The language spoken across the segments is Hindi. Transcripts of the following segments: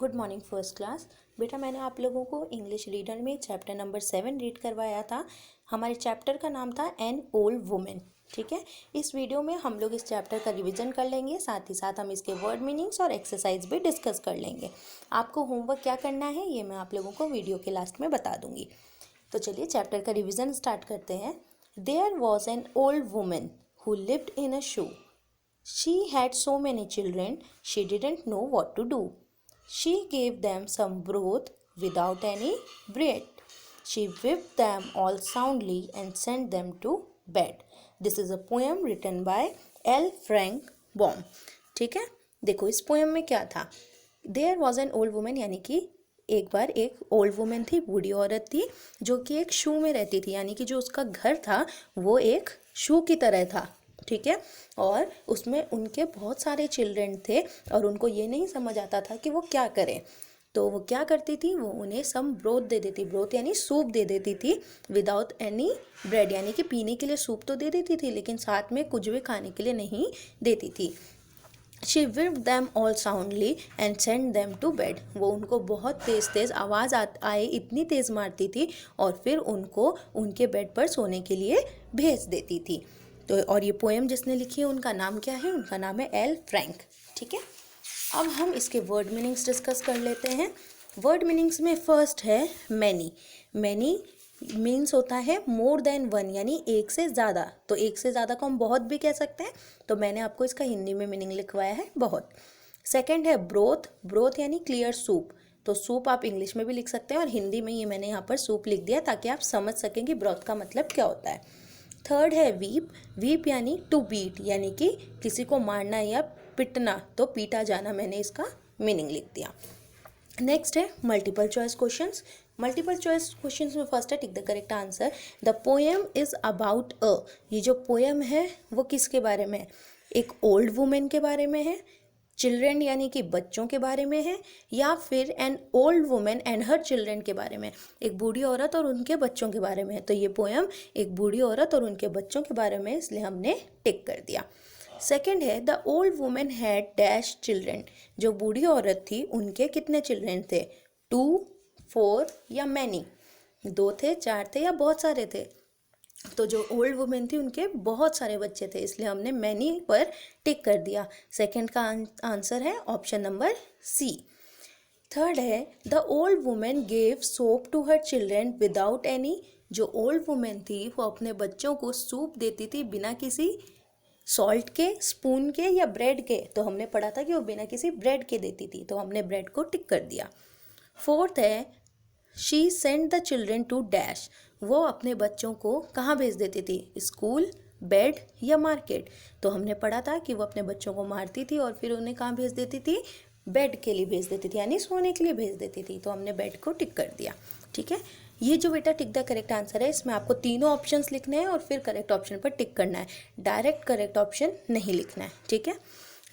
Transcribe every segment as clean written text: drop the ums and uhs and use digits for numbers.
Good morning first class. बेटा मैंने आप लोगों को इंग्लिश रीडर में चैप्टर नंबर 7 रीड करवाया था। हमारे चैप्टर का नाम था एन ओल्ड वुमेन। ठीक है, इस वीडियो में हम लोग इस चैप्टर का रिवीजन कर लेंगे, साथ ही साथ हम इसके वर्ड मीनिंग्स और एक्सरसाइज भी डिस्कस कर लेंगे। आपको होमवर्क क्या करना है ये मैं आप लोगों को वीडियो के लास्ट में बता दूंगी। तो चलिए चैप्टर का रिविज़न स्टार्ट करते हैं। There was an old women who lived in a shoe. She had so many children, she didn't know what to do. She gave them some broth without any bread. She whipped them all soundly and sent them to bed. This is a poem written by L. Frank Baum. ठीक है, देखो इस पोएम में क्या था। There was an old woman, यानी कि एक बार एक ओल्ड वुमेन थी, बूढ़ी औरत थी, जो कि एक शू में रहती थी, यानी कि जो उसका घर था वो एक शू की तरह था। ठीक है, और उसमें उनके बहुत सारे चिल्ड्रन थे और उनको ये नहीं समझ आता था कि वो क्या करें। तो वो क्या करती थी, वो उन्हें सम ब्रोथ दे देती, ब्रोथ यानी सूप दे देती थी, विदाउट एनी ब्रेड, यानी कि पीने के लिए सूप तो दे देती थी लेकिन साथ में कुछ भी खाने के लिए नहीं देती थी। She whipped them all soundly and sent them to bed. वो उनको बहुत तेज़ तेज़ आवाज़ आए इतनी तेज़ मारती थी और फिर उनको उनके बेड पर सोने के लिए भेज देती थी। तो और ये पोएम जिसने लिखी है उनका नाम क्या है, उनका नाम है एल फ्रैंक। ठीक है, अब हम इसके वर्ड मीनिंग्स डिस्कस कर लेते हैं। वर्ड मीनिंग्स में फर्स्ट है मैनी। मैनी मीन्स होता है मोर देन वन, यानी एक से ज़्यादा। तो एक से ज़्यादा को हम बहुत भी कह सकते हैं, तो मैंने आपको इसका हिंदी में मीनिंग लिखवाया है बहुत। सेकंड है ब्रोथ। ब्रोथ यानी क्लियर सूप, तो सूप आप इंग्लिश में भी लिख सकते हैं और हिंदी में ये मैंने यहाँ पर सूप लिख दिया ताकि आप समझ सकें कि ब्रोथ का मतलब क्या होता है। थर्ड है वीप। वीप यानी टू बीट, यानी कि किसी को मारना या पिटना, तो पीटा जाना, मैंने इसका मीनिंग लिख दिया। नेक्स्ट है multiple choice questions. Multiple choice questions में फर्स्ट है tick the correct answer. The poem is about a. ये जो पोएम है वो किसके बारे में है, एक ओल्ड वुमेन के बारे में है, चिल्ड्रेन यानी कि बच्चों के बारे में है, या फिर N old women and her children के बारे में, एक बूढ़ी औरत और उनके बच्चों के बारे में है। तो ये पोएम एक बूढ़ी औरत और उनके बच्चों के बारे में, इसलिए हमने टिक कर दिया। सेकेंड है the old women had dash children. जो बूढ़ी औरत थी उनके कितने चिल्ड्रेन थे, 2, 4 या मैनी, 2 थे, 4 थे या बहुत सारे थे। तो जो ओल्ड वुमेन थी उनके बहुत सारे बच्चे थे, इसलिए हमने मैनी पर टिक कर दिया। सेकंड का आंसर है ऑप्शन नंबर सी। थर्ड है the old women gave soap to her children without any. जो ओल्ड वुमेन थी वो अपने बच्चों को सूप देती थी बिना किसी सॉल्ट के, स्पून के या ब्रेड के। तो हमने पढ़ा था कि वो बिना किसी ब्रेड के देती थी, तो हमने ब्रेड को टिक कर दिया। फोर्थ है she sent the children to dash. वो अपने बच्चों को कहाँ भेज देती थी, स्कूल, बेड या मार्केट। तो हमने पढ़ा था कि वो अपने बच्चों को मारती थी और फिर उन्हें कहाँ भेज देती थी, बेड के लिए भेज देती थी, यानी सोने के लिए भेज देती थी। तो हमने बेड को टिक कर दिया। ठीक है, ये जो बेटा टिक द करेक्ट आंसर है, इसमें आपको तीनों ऑप्शंस लिखने हैं और फिर करेक्ट ऑप्शन पर टिक करना है, डायरेक्ट करेक्ट ऑप्शन नहीं लिखना है। ठीक है,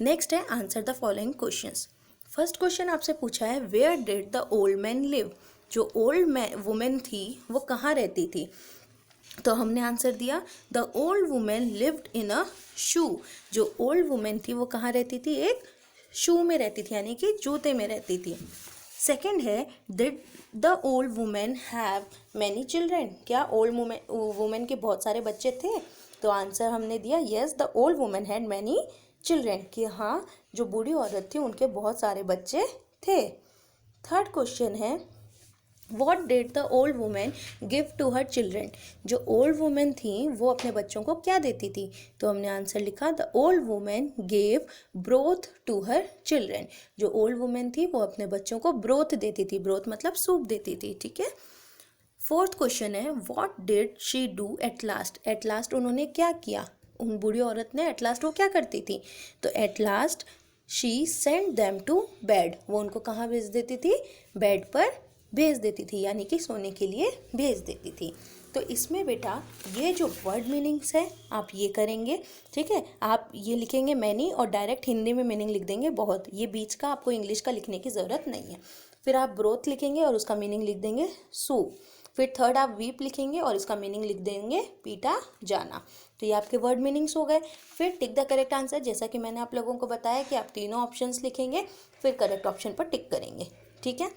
नेक्स्ट है answer the following questions. First question आपसे पूछा है where did the old man live. जो ओल्ड वुमेन थी वो कहाँ रहती थी, तो हमने आंसर दिया the old woman lived in a shoe. जो ओल्ड वुमेन थी वो कहाँ रहती थी, एक शू में रहती थी, यानी कि जूते में रहती थी। सेकंड है did the old women have many children. क्या ओल्ड वुमेन के बहुत सारे बच्चे थे, तो आंसर हमने दिया yes the old women had many children, कि हाँ जो बूढ़ी औरत थी उनके बहुत सारे बच्चे थे। थर्ड क्वेश्चन है what did the old women give to her children. जो ओल्ड वुमेन थी वो अपने बच्चों को क्या देती थी, तो हमने आंसर लिखा the old women gave broth to her children. जो ओल्ड वुमेन थी वो अपने बच्चों को ब्रोथ देती थी, ब्रोथ मतलब सूप देती थी। ठीक है, फोर्थ क्वेश्चन है what did she do at last. At last उन्होंने क्या किया, उन बूढ़ी औरत ने एट लास्ट वो क्या करती थी, तो at last she sent them to bed. वो उनको कहाँ भेज देती थी, बेड पर भेज देती थी, यानी कि सोने के लिए भेज देती थी। तो इसमें बेटा ये जो वर्ड मीनिंग्स है आप ये करेंगे। ठीक है, आप ये लिखेंगे मैनी और डायरेक्ट हिंदी में मीनिंग लिख देंगे बहुत, ये बीच का आपको इंग्लिश का लिखने की ज़रूरत नहीं है। फिर आप ब्रोथ लिखेंगे और उसका मीनिंग लिख देंगे सूप। फिर थर्ड आप वीप लिखेंगे और इसका मीनिंग लिख देंगे पीटा जाना। तो ये आपके वर्ड मीनिंग्स हो गए। फिर टिक द करेक्ट आंसर, जैसा कि मैंने आप लोगों को बताया कि आप तीनों ऑप्शंस लिखेंगे, फिर करेक्ट ऑप्शन पर टिक करेंगे, ठीक है।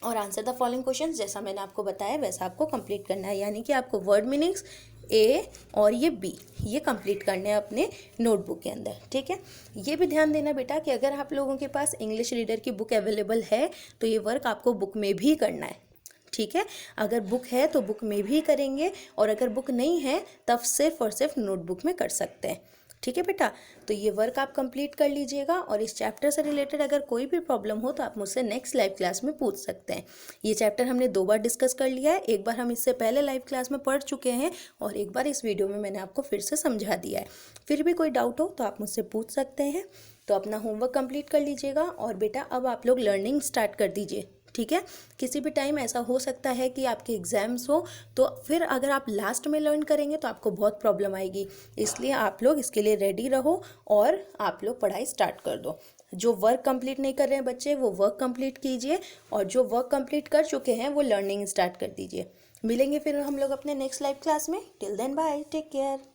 और आंसर द फॉलोइंग क्वेश्चन, जैसा मैंने आपको बताया वैसा आपको कंप्लीट करना है, यानी कि आपको वर्ड मीनिंग्स ए और ये बी ये कंप्लीट करने हैं अपने नोटबुक के अंदर, ठीक है। ये भी ध्यान देना बेटा कि अगर आप लोगों के पास इंग्लिश रीडर की बुक अवेलेबल है तो ये वर्क आपको बुक में भी करना है, ठीक है। अगर बुक है तो बुक में भी करेंगे, और अगर बुक नहीं है तब सिर्फ और सिर्फ नोटबुक में कर सकते हैं, ठीक है बेटा। तो ये वर्क आप कंप्लीट कर लीजिएगा, और इस चैप्टर से रिलेटेड अगर कोई भी प्रॉब्लम हो तो आप मुझसे नेक्स्ट लाइव क्लास में पूछ सकते हैं। ये चैप्टर हमने 2 बार डिस्कस कर लिया है, एक बार हम इससे पहले लाइव क्लास में पढ़ चुके हैं, और एक बार इस वीडियो में मैंने आपको फिर से समझा दिया है। फिर भी कोई डाउट हो तो आप मुझसे पूछ सकते हैं। तो अपना होमवर्क कंप्लीट कर लीजिएगा, और बेटा अब आप लोग लर्निंग स्टार्ट कर दीजिए, ठीक है। किसी भी टाइम ऐसा हो सकता है कि आपके एग्ज़ाम्स हो, तो फिर अगर आप लास्ट में लर्न करेंगे तो आपको बहुत प्रॉब्लम आएगी, इसलिए आप लोग इसके लिए रेडी रहो और आप लोग पढ़ाई स्टार्ट कर दो। जो वर्क कंप्लीट नहीं कर रहे हैं बच्चे वो वर्क कंप्लीट कीजिए, और जो वर्क कंप्लीट कर चुके हैं वो लर्निंग स्टार्ट कर दीजिए। मिलेंगे फिर हम लोग अपने नेक्स्ट लाइव क्लास में। Till then bye, take care.